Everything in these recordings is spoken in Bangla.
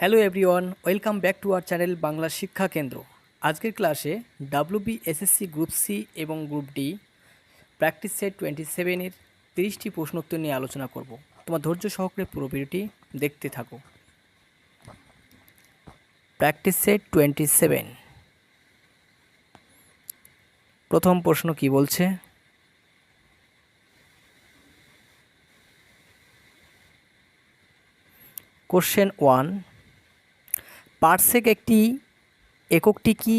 Hello everyone, welcome back to our channel Bangla শিক্ষা কেন্দ্র। আজকের ক্লাসে WBSSC গ্রুপ সি এবং গ্রুপ ডি প্র্যাকটিস সেট 27-এর 30টি প্রশ্নোত্তর নিয়ে আলোচনা করব। তোমার ধৈর্য সহকারে পুরো ভিডিওটি দেখতে থাকো। প্র্যাকটিস সেট 27, প্রথম প্রশ্ন কি বলছে? কোশ্চেন 1, পারসেক এককটি কি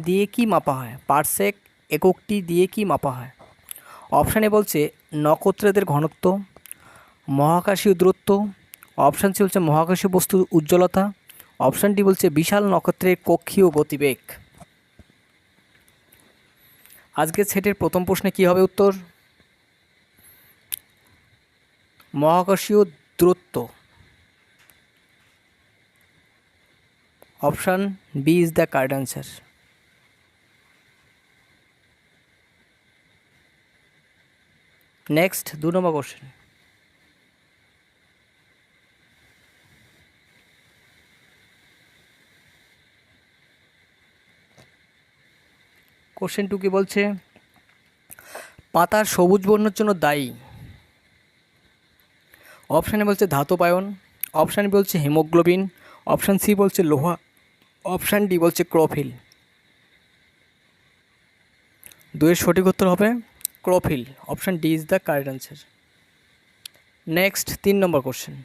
দিয়ে কি মাপা হয়? পারসেক এককটি দিয়ে কি মাপা হয়? অপশানে বলছে নক্ষত্রদের ঘনত্ব, মহাকাশীয় দূরত্ব, অপশান সি বলছে মহাকাশীয় বস্তুর উজ্জ্বলতা, অপশান ডি বলছে বিশাল নক্ষত্রের কক্ষীয় গতিবেগ। আজকের সেটের প্রথম প্রশ্নে কি হবে উত্তর? মহাকাশীয় দূরত্ব। Option B is the correct answer. Next 2 নম্বর কোশ্চেন। কোশ্চেন 2 কি বলছে? পাতার সবুজ বর্ণের জন্য দায়ী। অপশানে বলছে ধাতবায়ন, অপশান বি বলছে হিমোগ্লোবিন, অপশান সি বলছে লোহা, অপশান ডি বলছে ক্লোরোফিল। 2 এর সঠিক উত্তর হবে chlorophyll. Option D is the correct answer. Next 3 নম্বর question.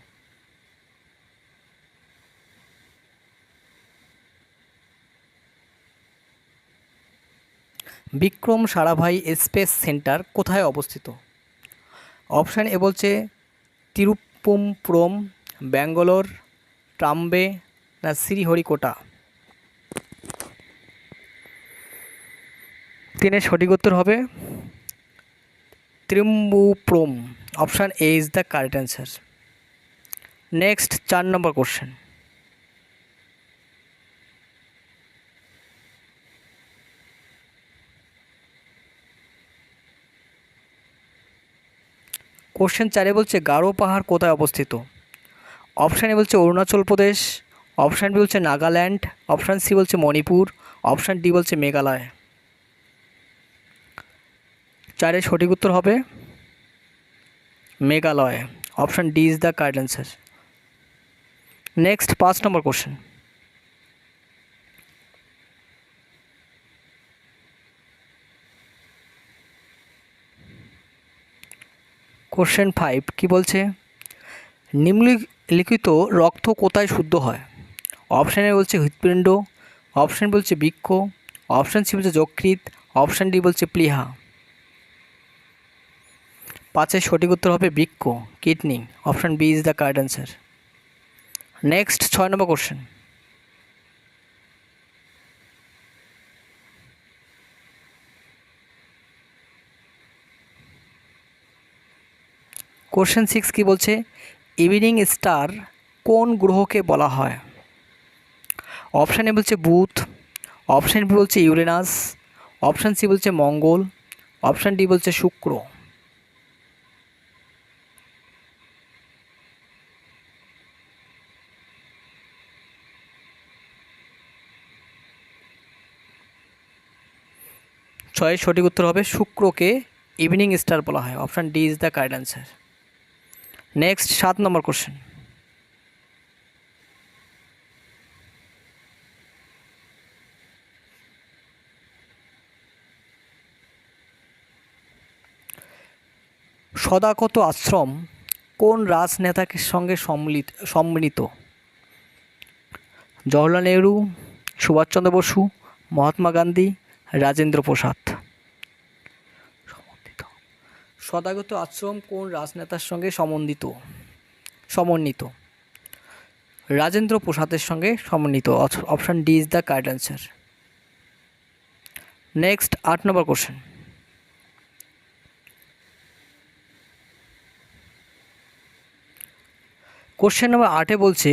Vikram Sarabhai space centre কোথায় অবস্থিত? অপশান এ বলছে তিরুপ্পুরম, ব্যাঙ্গালোর, ট্রাম্বে না শ্রীহরিকোটা। 3 এর সঠিক উত্তর হবে Tiruppuram. Option A is the correct answer. Next 4 number question. Question 4 বলছে গারো পাহাড় কোথায় অবস্থিত? অপশান এ বলছে অরুণাচল প্রদেশ, অপশান বি বলছে নাগাল্যান্ড, অপশান সি বলছে মণিপুর, অপশান ডি বলছে মেঘালয়। 4 এর সঠিক উত্তর হবে Meghalaya. Option D is the correct answer. Next 5 number question. Question 5 কি বলছে? নিম্নলিখিত রক্ত কোথায় শুদ্ধ হয়? অপশান এ বলছে হৃৎপিণ্ড, অপশান বলছে বৃক্ক, অপশান সি বলছে যকৃৎ, অপশান ডি বলছে প্লীহা। 5 এর সঠিক উত্তর হবে বৃক্ক, kidney. Option B is the correct answer. Next 6 নম্বর কোশ্চেন। কোশ্চেন 6 কি বলছে? ইভিনিং স্টার কোন গ্রহকে বলা হয়? অপশান এ বলছে বুধ, অপশান বি বলছে ইউরেনাস, অপশান সি বলছে মঙ্গল, অপশান ডি বলছে শুক্র। 6 এর সঠিক উত্তর হবে শুক্রকে ইভিনিং স্টার বলা হয়। Option D is the correct answer. Next 7 number question. Sadaqat Ashram কোন রাজনেতার সঙ্গে সম্মিলিত? জওহরলাল নেহরু, সুভাষচন্দ্র বসু, মহাত্মা গান্ধী, রাজেন্দ্র প্রসাদ। সদাগত আশ্রম কোন রাজনেতার সঙ্গে সমন্বিত? রাজেন্দ্র প্রসাদের সঙ্গে সমন্বিত। Option D is the correct answer. Next 8 number question. Question number 8 বলছে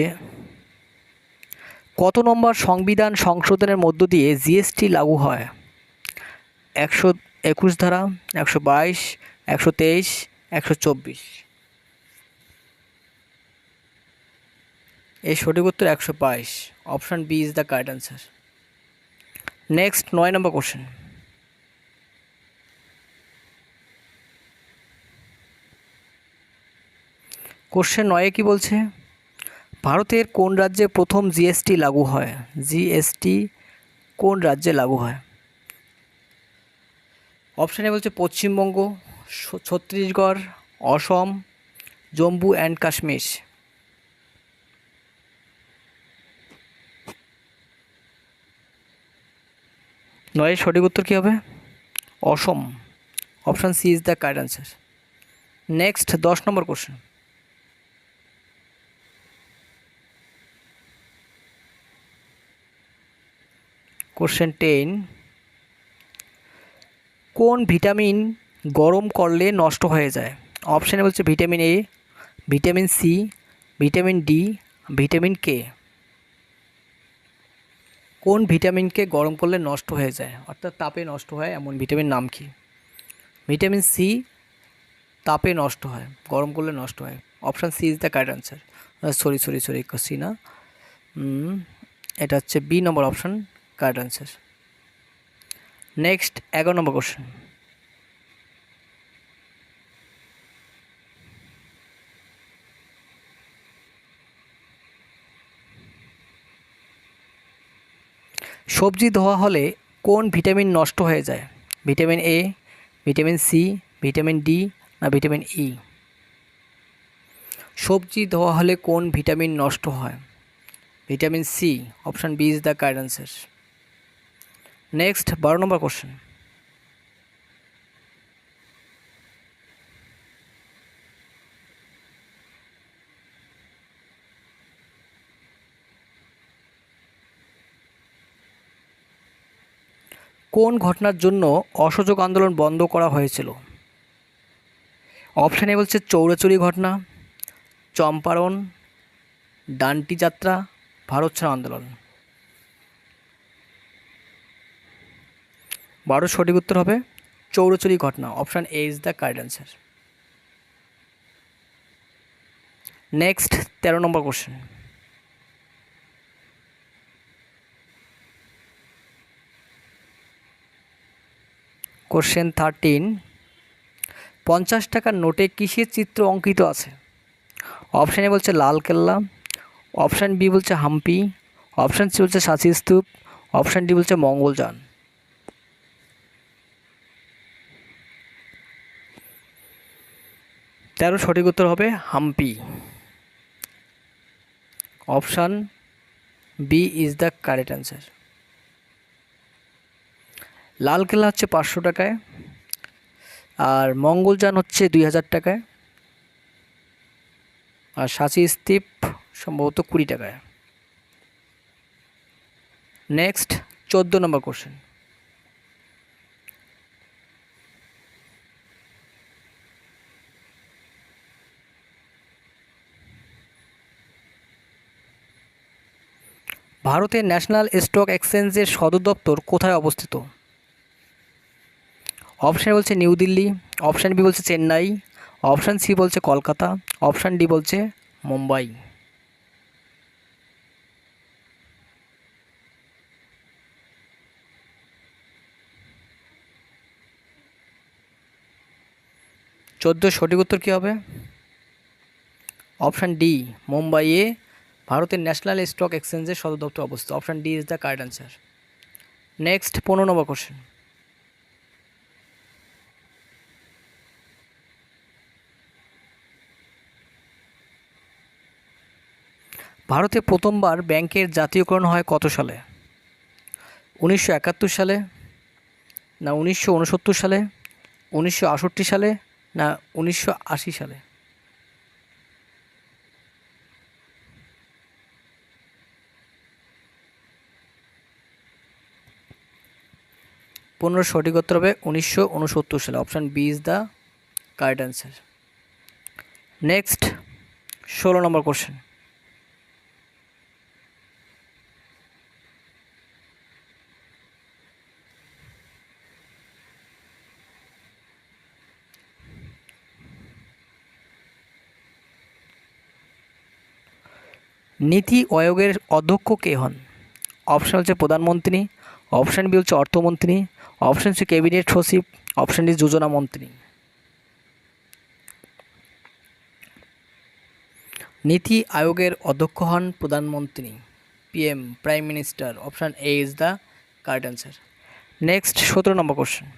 কত নম্বর সংবিধান সংশোধনের মধ্য দিয়ে জিএসটি লাগু হয়? 121 ধারা, 122, 123, 124। এর সঠিক উত্তর 122। Option B is the correct answer. Next 9 নম্বর কোশ্চেন। কোশ্চেন 9 কি বলছে? ভারতের কোন রাজ্যে প্রথম জিএসটি লাগু হয়? জিএসটি কোন রাজ্যে লাগু হয়? অপশানে বলছে পশ্চিমবঙ্গ, ছত্তিশগড়, অসম, জম্মু অ্যান্ড কাশ্মীর। নয়ের সঠিক উত্তর কী হবে? Asom. Option C is the correct answer. Next 10 number question. Question 10, কোন ভিটামিন গরম করলে নষ্ট হয়ে যায়? অপশানে বলছে vitamin A, vitamin C, vitamin D, vitamin K. কোন ভিটামিনকে গরম করলে নষ্ট হয়ে যায়, অর্থাৎ তাপে নষ্ট হয় এমন ভিটামিন নাম কি? ভিটামিন সি তাপে নষ্ট হয়, গরম করলে নষ্ট হয়। Option C is the correct answer. Sorry, C না, এটা হচ্ছে বি নম্বর অপশান কারেক্ট অ্যান্সার। নেক্সট 11 নম্বর কোশ্চেন। সবজি ধোয়া হলে কোন ভিটামিন নষ্ট হয়ে যায়? Vitamin A, vitamin C, vitamin D না ভিটামিন ই? সবজি ধোয়া হলে কোন ভিটামিন নষ্ট হয়? Vitamin C. Option B is the correct answer. Next 12 নম্বর কোশ্চেন। কোন ঘটনার জন্য অসহযোগ আন্দোলন বন্ধ করা হয়েছিল? অপশানে বলছে চৌরাচুরি ঘটনা, চম্পারণ, ডান্ডি যাত্রা, ভারত ছাড়ো আন্দোলন। 12 সঠিক উত্তর হবে চৌরাচুরি ঘটনা। Option A is the correct answer. Next 13 number question. Question 13, 50 টাকার নোটে কিসের চিত্র অঙ্কিত আছে? অপশানে বলছে লালকেল্লা, অপশান বি বলছে হাম্পি, অপশান সি বলছে সাঁচি স্তূপ, অপশান ডি বলছে মঙ্গলযান। 13 সঠিক উত্তর হবে Hampi. Option B is the correct answer. লালকেল্লা হচ্ছে 500 টাকায়, আর মঙ্গলযান হচ্ছে 2000 টাকায়, আর সাঁচি স্তূপ সম্ভবত 20 টাকায়। নেক্সট 14 নম্বর কোশ্চেন। ভারতের ন্যাশনাল স্টক এক্সচেঞ্জের সদর দপ্তর কোথায় অবস্থিত? অপশান বলছে নিউ দিল্লি, অপশান বি বলছে চেন্নাই, অপশান সি বলছে কলকাতা, অপশান ডি বলছে মুম্বাই। সঠিক উত্তর কী হবে? অপশান ডি, মুম্বাইয়ে ভারতের ন্যাশনাল স্টক এক্সচেঞ্জের সদর দপ্তর অবস্থিত। Option D is the correct answer. Next 15 number question. ভারতে প্রথমবার ব্যাংকের জাতীয়করণ হয় কত সালে? 1971 সালে, না 1969 সালে, 1968 সালে, না 1980 সালে? 15 সঠিক উত্তর হবে 1969 সালে। Option B is the correct answer. Next 16 নম্বর কোশ্চেন। নীতি আয়োগের অধ্যক্ষ কে হন? অপশান হচ্ছে প্রধানমন্ত্রী, অপশান বি হচ্ছে অর্থমন্ত্রী, অপশান সি ক্যাবিনেট সচিব, অপশান ডি যোজনা মন্ত্রী। নীতি আয়োগের অধ্যক্ষ হন প্রধানমন্ত্রী, PM, prime minister. Option A is the correct answer. Next 17 number question.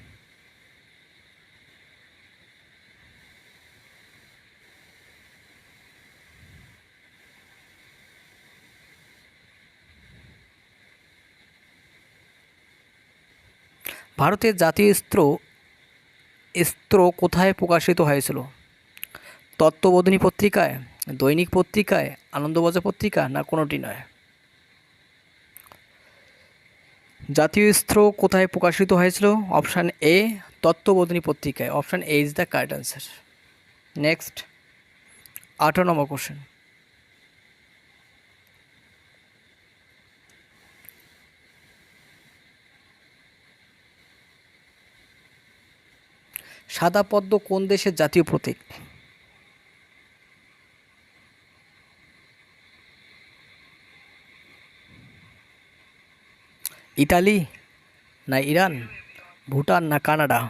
ভারতের জাতীয় স্তর কোথায় প্রকাশিত হয়েছিল? তত্ত্ববোধিনী পত্রিকায়, দৈনিক পত্রিকায়, আনন্দবাজার পত্রিকা, না কোনোটি নয়? জাতীয় স্তর কোথায় প্রকাশিত হয়েছিল? অপশান এ তত্ত্ববোধিনী পত্রিকায়। Option A is the correct answer. Next 18 number question. সাদা পদ্ম কোন দেশের জাতীয় প্রতীক? ইতালি, না ইরান, ভুটান, না কানাডা?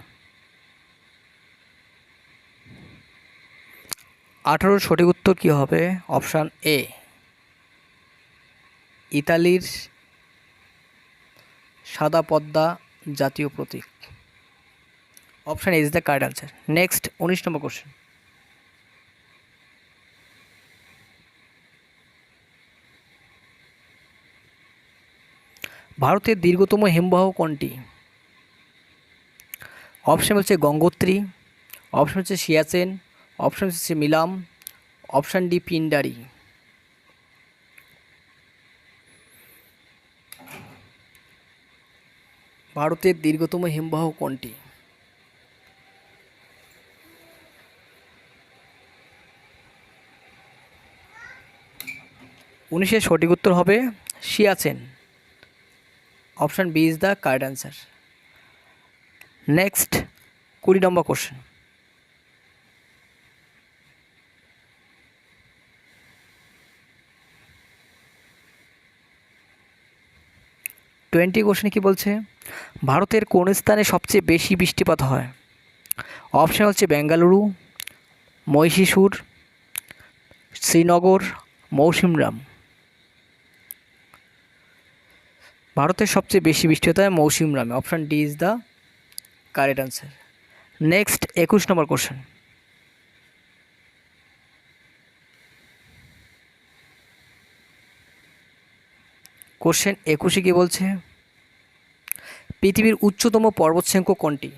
18 সঠিক উত্তর কী হবে? অপশান এ ইতালির সাদা পদ্মা জাতীয় প্রতীক। Option A is the correct answer. Next 19 number question. ভারতের দীর্ঘতম হিমবাহ কোনটি? অপশান হচ্ছে গঙ্গোত্রী, অপশান হচ্ছে সিয়াচেন, অপশান হচ্ছে মিলাম, অপশান ডি পিন্ডারি। ভারতের দীর্ঘতম হিমবাহ কোনটি? উনিশের সঠিক উত্তর হবে Siachen. Option B is the correct answer. Next 20 নম্বর কোশ্চেন। কোশ্চেন কি বলছে? ভারতের কোন স্থানে সবচেয়ে বেশি বৃষ্টিপাত হয়? অপশান হচ্ছে বেঙ্গালুরু, মহীশূর, শ্রীনগর, মৌসিমরাম। ভারতের সবচেয়ে বেশি বৃষ্টিপাত হয় মৌসিমরামে। Option D is the correct answer. Next 21 number question. Question 21 কি বলছে? পৃথিবীর উচ্চতম পর্বতশৃঙ্গ কোনটি?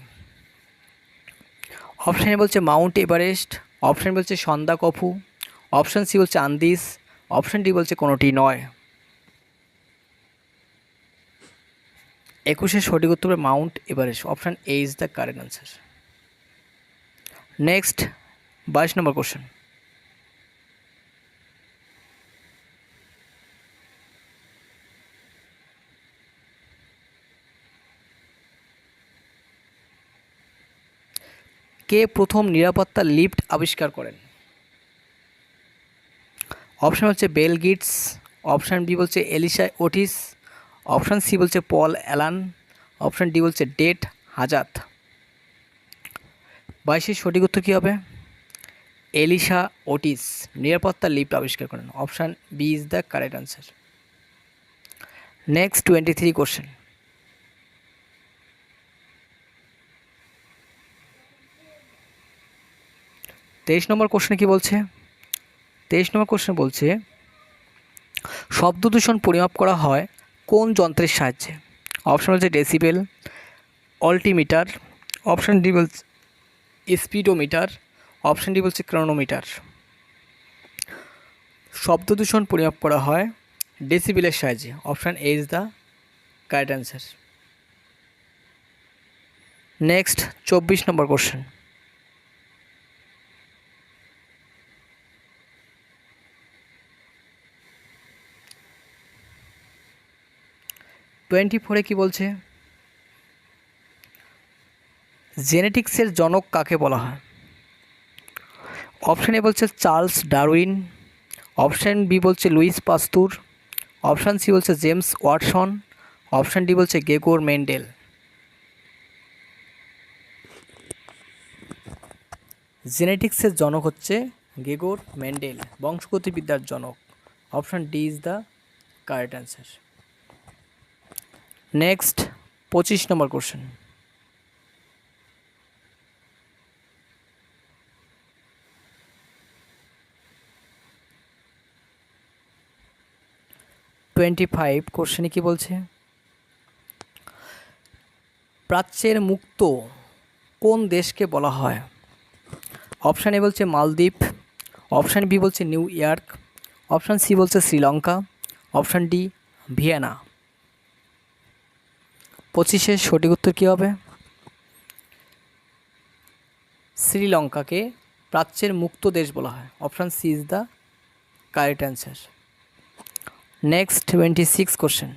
অপশানে বলছে মাউন্ট এভারেস্ট, অপশান বলছে সন্দাকফু, অপশান সি বলছে আন্দিস, অপশান ডি বলছে কোনোটি নয়। 21 সঠিক উত্তর হবে Mount Everest. Option A is the correct answer. Next 22 number question. কে প্রথম নিরাপত্তা লিফট আবিষ্কার করেন? অপশান হচ্ছে বেল গেটস, অপশান বি বলছে এলিসা ওটিস, অপশান সি বলছে পল অ্যালান, অপশান ডি বলছে ডেট হাজাত। 22 সঠিক উত্তর কী হবে? এলিসা ওটিস নিরাপত্তা লিফট আবিষ্কার করেন। Option B is the correct answer. Next 23 question. তেইশ নম্বর কোশ্চেনে কী বলছে? 23 নম্বর কোশ্চেন বলছে শব্দ দূষণ পরিমাপ করা হয় কোন যন্ত্রের সাহায্যে? অপশান হচ্ছে ডেসিবেল, অল্টিমিটার, অপশান ডি বলছে স্পিডোমিটার, অপশান ডি বলছে ক্রোনোমিটার। শব্দ দূষণ পরিমাপ করা হয় ডেসিবেলের সাহায্যে। Option A is the correct answer. Next 24 number question. Twenty কি বলছে? জেনেটিক্সের জনক কাকে বলা হয়? অপশান এ বলছে চার্লস ডারউইন, অপশান বি বলছে লুইস পাস্তুর, অপশান সি বলছে জেমস ওয়াটসন, অপশান ডি বলছে গেগর মেন্ডেল। জেনেটিক্সের জনক হচ্ছে গেগর মেন্ডেল, বংশগতিবিদ্যার জনক। Option D is the correct answer. Next 25 number question. কোশ্চেনে কি বলছে? প্রাচ্যের মুক্ত কোন দেশকে বলা হয়? অপশান এ বলছে মালদ্বীপ, অপশান বি বলছে নিউ ইয়র্ক, অপশান সি বলছে শ্রীলঙ্কা, অপশান ডি ভিয়েনা। 25-এর সঠিক উত্তর কী হবে? শ্রীলঙ্কাকে প্রাচ্যের মুক্ত দেশ বলা হয়। Option C is the correct answer. Next 26 question.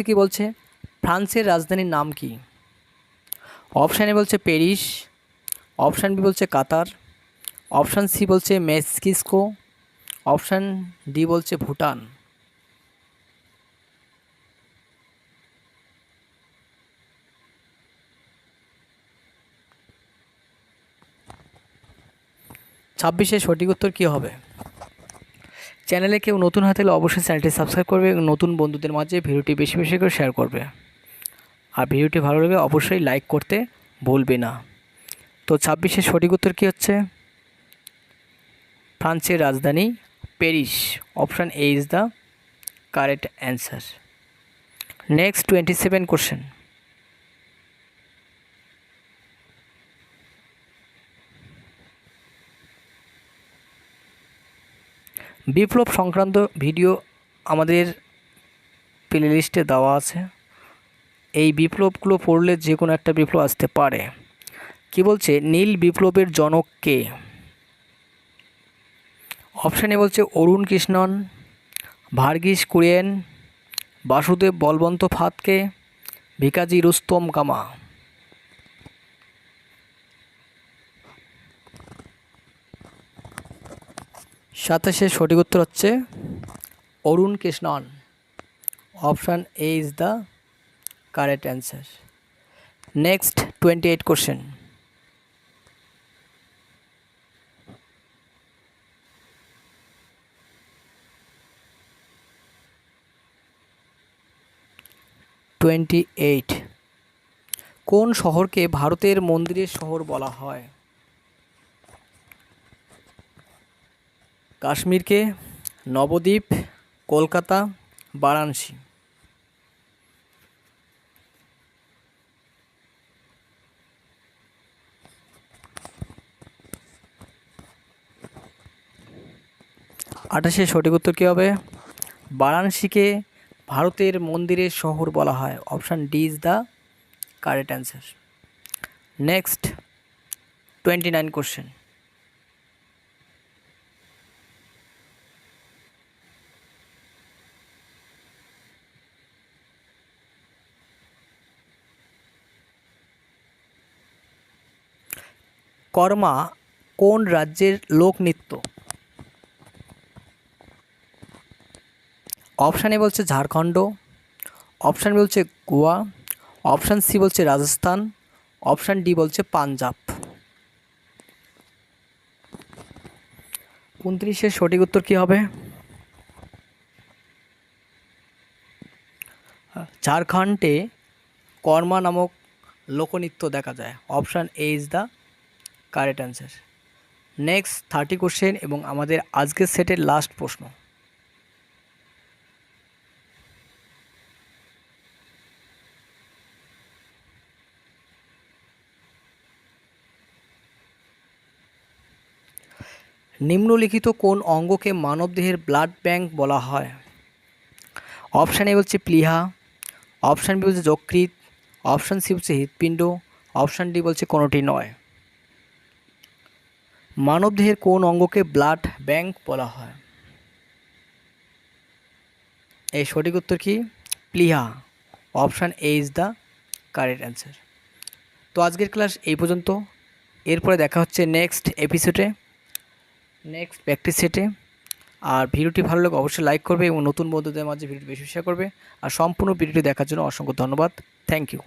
কি বলছে? ফ্রান্সের রাজধানীর নাম কি? অপশান এ বলছে প্যারিস, অপশান বি বলছে কাতার, অপশান সি বলছে মেক্সিকো, অপশান ডি বলছে ভুটান। ছাব্বিশের সঠিক উত্তর কী হবে? চ্যানেলে কেউ নতুন হয়ে থাকলে অবশ্যই চ্যানেলটি সাবস্ক্রাইব করবে এবং নতুন বন্ধুদের মাঝে ভিডিওটি বেশি বেশি করে শেয়ার করবে। আর ভিডিওটি ভালো লাগলে অবশ্যই লাইক করতে ভুলবে না। তো 26-এর সঠিক উত্তর কী হচ্ছে? ফ্রান্সের রাজধানী Paris. Option A is the correct answer. Next 27 question. বিপ্লব সংক্রান্ত ভিডিও আমাদের প্লেলিস্টে দেওয়া আছে। এই বিপ্লবগুলো পড়লে যে কোনো একটা বিপ্লব আসতে পারে। কি বলছে? নীল বিপ্লবের জনক কে? অপশানে বলছে অরুণ কৃষ্ণন, ভার্গিস কুরিয়েন, বাসুদেব বলবন্ত ফাতকে, ভিকাজি রুস্তম গামা। 27-এর সঠিক উত্তর হচ্ছে Arun Krishnan. Option A is the correct answer. Next 28 question. কোন শহরকে ভারতের মন্দিরের শহর বলা হয়? কাশ্মীরকে, নবদ্বীপ, কলকাতা, বারাণসী। আঠাশের সঠিক উত্তর কী হবে? বারাণসীকে ভারতের মন্দিরের শহর বলা হয়। Option D is the correct answer. Next 29 question. Karma কোন রাজ্যের লোকনৃত্য? অপশান এ বলছে ঝাড়খণ্ড, অপশান বি বলছে গোয়া, অপশান সি বলছে রাজস্থান, অপশান ডি বলছে পাঞ্জাব। 29-এর সঠিক উত্তর কী হবে? ঝাড়খণ্ডে কর্মা নামক লোকনৃত্য দেখা যায়। Option A is the correct answer. Next 30 question এবং আমাদের আজকের সেটের লাস্ট প্রশ্ন। নিম্নলিখিত কোন অঙ্গকে মানবদেহের ব্লাড ব্যাংক বলা হয়? অপশান এ বলছে প্লীহা, অপশান বি বলছে যকৃৎ, অপশান সি বলছে হৃৎপিণ্ড, অপশান ডি বলছে কোনোটি নয়। মানবদেহের কোন অঙ্গকে ব্লাড ব্যাংক বলা হয়? এই সঠিক উত্তর কি? প্লীহা। Option A is the correct answer. তো আজকের ক্লাস এই পর্যন্ত। এরপরে দেখা হচ্ছে নেক্সট এপিসোডে, নেক্সট প্র্যাকটিস সেটে। আর ভিডিওটি ভালো লাগলে অবশ্যই লাইক করবে এবং নতুন বন্ধুদের মাঝে ভিডিওটি বেশি শেয়ার করবে। আর সম্পূর্ণ ভিডিওটি দেখার জন্য অসংখ্য ধন্যবাদ। Thank you.